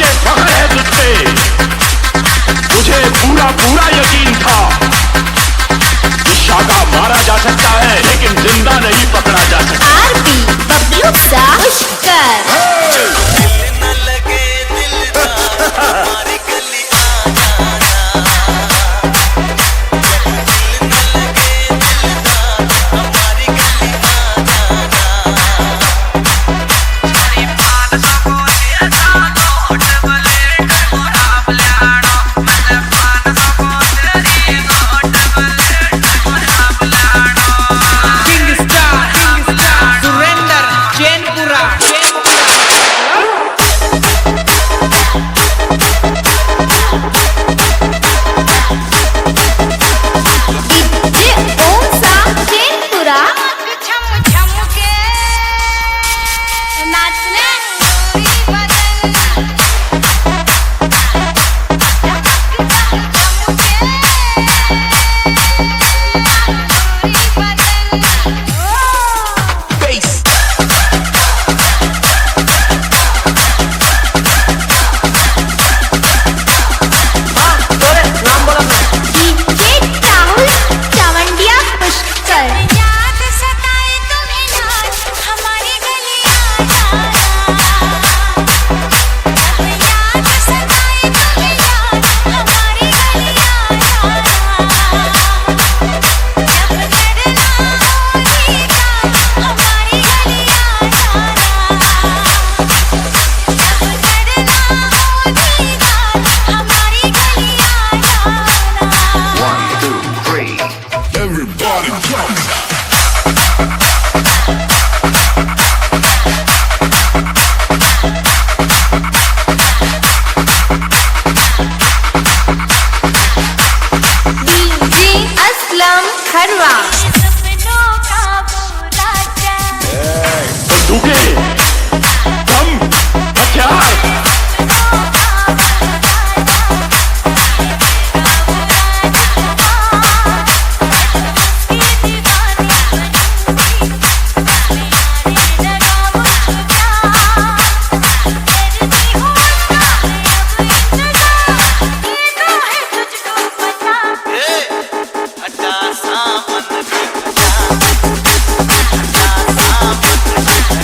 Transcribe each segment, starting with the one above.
मुझे फख्र है तुझ पे। मुझे पूरा पूरा यकीन था कि शाका मारा जा सकता है लेकिन जिंदा नहीं पकड़ा जा सकता। आरबी बबलू सा पुष्कर।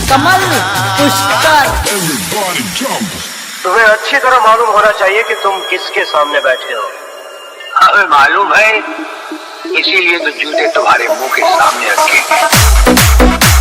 कमल पुष्कर। तुम्हें अच्छी तरह मालूम होना चाहिए कि तुम किसके सामने बैठे हो। हमें मालूम है, इसीलिए तो जूते तुम्हारे मुंह के सामने रखे हैं।